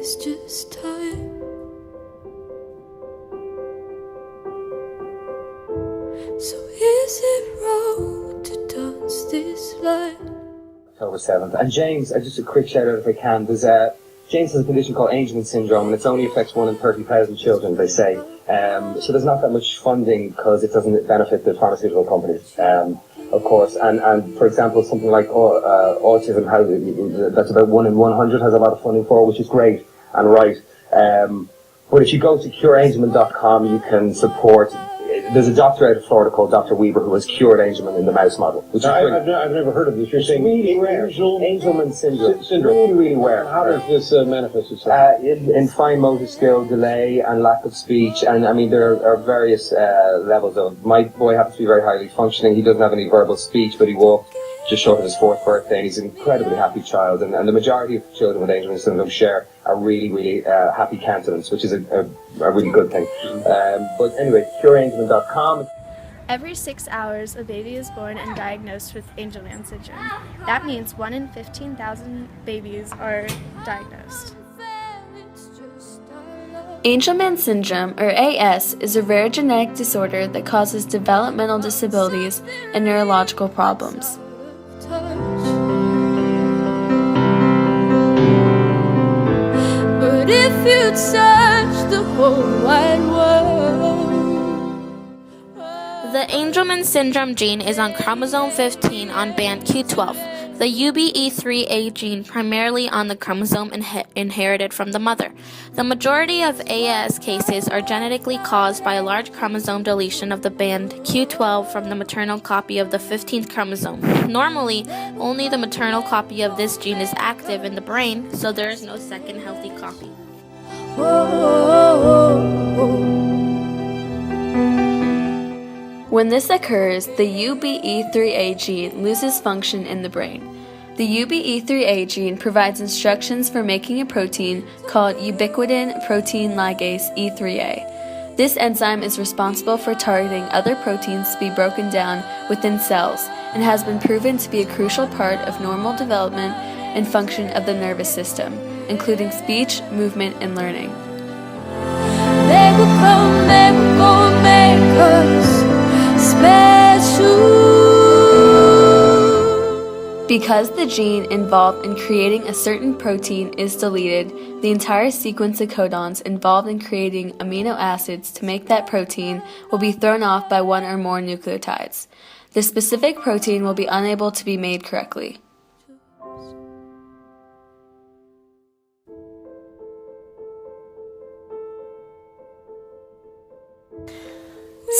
it's just time. So is it wrong to dance this line? October 7th. And James, just a quick shout out if I can, James has a condition called Angleman Syndrome, and it only affects 1 in 30,000 children, they say. So there's not that much funding because it doesn't benefit the pharmaceutical companies, of course. And for example, something like autism, that's about 1 in 100 has a lot of funding for, which is great and right. But if you go to cureangelman.com, you can support. There's a doctor out of Florida called Dr. Weber who has cured Angelman in the mouse model. Which is I've never heard of this. You're saying really rare. Angelman syndrome. Really, really rare. How does this manifest itself? In fine motor skill, delay, and lack of speech. And I mean, there are various levels of. My boy happens to be very highly functioning. He doesn't have any verbal speech, but he walked just short of his 4th birthday, and he's an incredibly happy child. And the majority of children with Angelman syndrome share a really, really happy countenance, which is a really good thing. But anyway, cureangelman.com. Every 6 hours, a baby is born and diagnosed with Angelman syndrome. That means 1 in 15,000 babies are diagnosed. Angelman syndrome, or AS, is a rare genetic disorder that causes developmental disabilities and neurological problems. But if you touch the whole wide world. The Angleman Syndrome gene is on chromosome 15 on band Q12, the UBE3A gene primarily on the chromosome inherited from the mother. The majority of AS cases are genetically caused by a large chromosome deletion of the band Q12 from the maternal copy of the 15th chromosome. Normally, only the maternal copy of this gene is active in the brain, so there is no second healthy copy. When this occurs, the UBE3A gene loses function in the brain. The UBE3A gene provides instructions for making a protein called ubiquitin protein ligase E3A. This enzyme is responsible for targeting other proteins to be broken down within cells and has been proven to be a crucial part of normal development and function of the nervous system, including speech, movement, and learning. They will come, they will go and make us special. Because the gene involved in creating a certain protein is deleted, the entire sequence of codons involved in creating amino acids to make that protein will be thrown off by 1 or more nucleotides. The specific protein will be unable to be made correctly.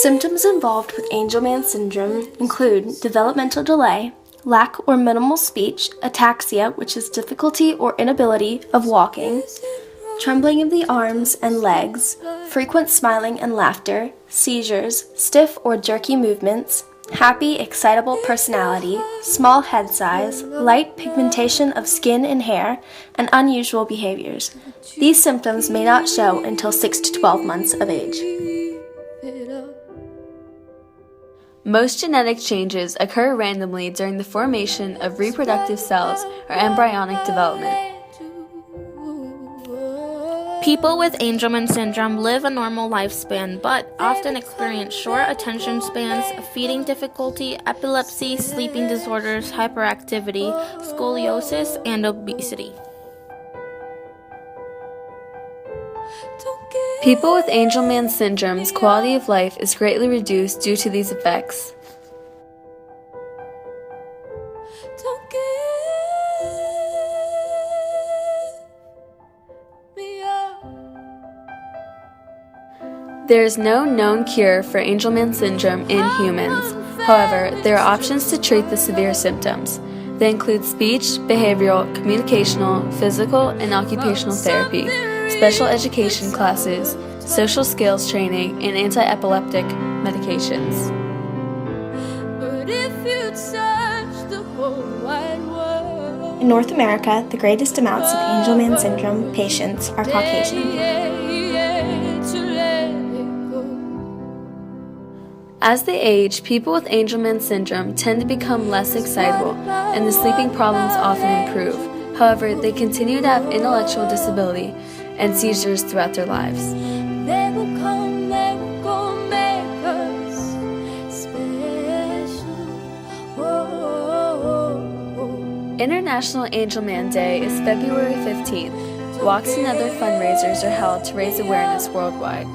Symptoms involved with Angelman syndrome include developmental delay, lack or minimal speech, ataxia, which is difficulty or inability of walking, trembling of the arms and legs, frequent smiling and laughter, seizures, stiff or jerky movements, happy, excitable personality, small head size, light pigmentation of skin and hair, and unusual behaviors. These symptoms may not show until 6 to 12 months of age. Most genetic changes occur randomly during the formation of reproductive cells or embryonic development. People with Angelman syndrome live a normal lifespan, but often experience short attention spans, feeding difficulty, epilepsy, sleeping disorders, hyperactivity, scoliosis, and obesity. People with Angelman syndrome's quality of life is greatly reduced due to these effects. There is no known cure for Angelman syndrome in humans. However, there are options to treat the severe symptoms. They include speech, behavioral, communicational, physical, and occupational therapy, special education classes, social skills training, and anti-epileptic medications. In North America, the greatest amounts of Angelman syndrome patients are Caucasian. As they age, people with Angelman syndrome tend to become less excitable, and the sleeping problems often improve. However, they continue to have intellectual disability, and seizures throughout their lives. They will come, they will go, make us special. Whoa. International Angelman Day is February 15th. Walks and other fundraisers are held to raise awareness worldwide.